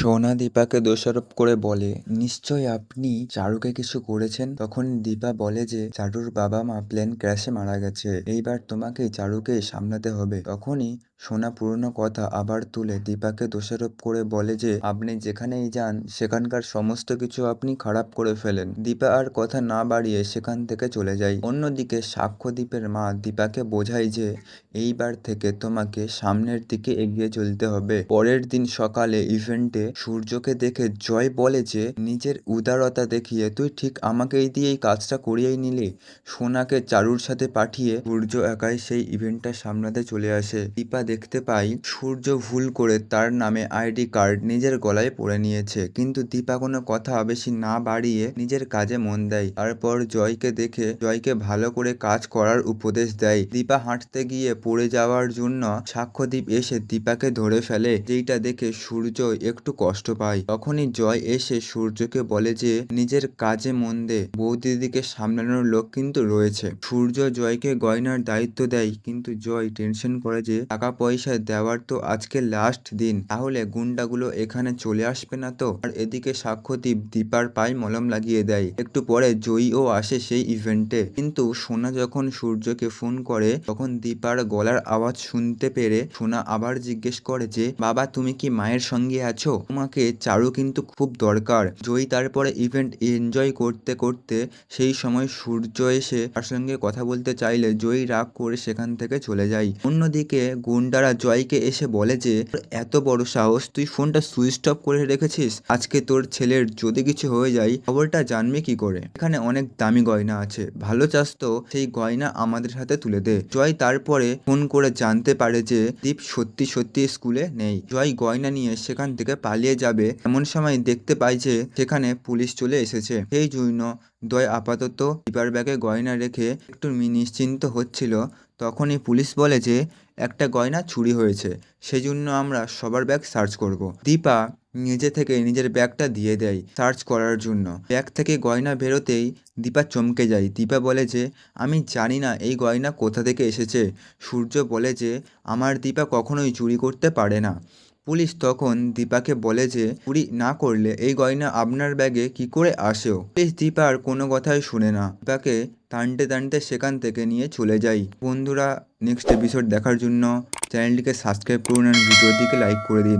সোনা দীপাকে দোষারোপ করে বলে, নিশ্চয় আপনি চারুকে কিছু করেছেন। তখন দীপা বলে যে চারুর বাবা মা প্লেন ক্র্যাশে মারা গেছে, এইবার তোমাকে চারুকে সামলাতে হবে। তখনই সোনা পুরনো কথা আবার তুলে দীপাকে দোষারোপ করে বলে যে আপনি যেখানেই যান সেখানকার সমস্ত কিছু আপনি খারাপ করে ফেলেন। দীপা আর কথা না বাড়িয়ে সেখান থেকে চলে যায়। অন্যদিকে সাক্ষ্যদীপের মা দীপাকে বোঝায় যে এইবার থেকে তোমাকে সামনের দিকে এগিয়ে চলতে হবে। পরের দিন সকালে ইভেন্টে সূর্যকে দেখে জয় বলে যে নিজের উদারতা দেখিয়ে তুই ঠিক আমাকেই দিয়ে এই কাজটা করিয়েই নিলি। সোনাকে চারুর সাথে পাঠিয়ে সূর্য একাই সেই ইভেন্টটা সামলাতে চলে আসে। দীপা দেখতে পাই সূর্য ভুল করে তার নামে আইডি কার্ড নিজের গলায় পরে নিয়েছে, কিন্তু দীপা কোনো কথা বেশি না বাড়িয়ে নিজের কাজে মন দেয়। তারপর জয়কে দেখে জয়কে ভালো করে কাজ করার উপদেশ দেয়। দীপা হাঁটতে গিয়ে পড়ে যাওয়ার জন্য সাক্ষ্যদীপ এসে দীপাকে ধরে ফেলে, যেইটা দেখে সূর্য একটু কষ্ট পায়। তখনই জয় এসে সূর্যকে বলে যে নিজের কাজে মন দে, বৌদিদিকে সামলানোর লোক কিন্তু রয়েছে। সূর্য জয়কে গয়নার দায়িত্ব দেয়, কিন্তু জয় টেনশন করে যে টাকা পয়সা দেওয়ার তো আজকে লাস্ট দিন, তাহলে গুন্ডাগুলো এখানে চলে আসবে না তো। আর এদিকে সাক্ষ্যদীপ দীপার পায়ে মলম লাগিয়ে দেয়। একটু পরে জয়ীও আসে সেই ইভেন্টে, কিন্তু সোনা যখন সূর্যকে ফোন করে তখন দীপার গলার আওয়াজ শুনতে পেরে সোনা আবার জিজ্ঞেস করে যে বাবা তুমি কি মায়ের সঙ্গে আছো, তোমাকে চারু কিন্তু খুব দরকার। জয়ী তারপরে ইভেন্ট এনজয় করতে করতে সেই সময় সূর্য এসে তার সঙ্গে কথা বলতে চাইলে জয়ী রাগ করে সেখান থেকে চলে যায়। অন্যদিকে গুন্ডারা জয়কে এসে বলে যে এত বড় সাহস, তুই ফোনটা সুইচ অফ করে রেখেছিস, আজকে তোর ছেলের যদি কিছু হয়ে যায় খবরটা জানবে কি করে। এখানে অনেক দামি গয়না আছে, ভালো চাস তো সেই গয়না আমাদের হাতে তুলে দে। জয় তারপরে ফোন করে জানতে পারে যে দীপ সত্যি সত্যি স্কুলে নেই। জয় গয়না নিয়ে সেখান থেকে পালিয়ে যাবে, এমন সময় দেখতে পায় যে সেখানে পুলিশ চলে এসেছে। সেই জন্য জয় আপাতত দীপার ব্যাগে গয়না রেখে একটু নিশ্চিন্ত হচ্ছিল। তখনই পুলিশ বলে যে একটা গয়না চুরি হয়েছে, সেজন্য আমরা সবার ব্যাগ সার্চ করব। দীপা নিজে থেকে নিজের ব্যাগটা দিয়ে দেয় সার্চ করার জন্য। ব্যাগ থেকে গয়না বেরোতেই দীপা চমকে যায়। দীপা বলে যে আমি জানি না এই গয়না কোথা থেকে এসেছে। সূর্য বলে যে আমার দীপা কখনোই চুরি করতে পারে না। পুলিশ তখন দীপাকে বলে যে চুরি না করলে এই গয়না আপনার ব্যাগে কি করে আসেও। পুলিশ দীপার কোনো কথাই শুনে না, দীপাকে টানতে টানতে সেখান থেকে নিয়ে চলে যায়। বন্ধুরা, নেক্সট এপিসোড দেখার জন্য চ্যানেলটিকে সাবস্ক্রাইব করুন আর ভিডিওটিকে লাইক করে দিন।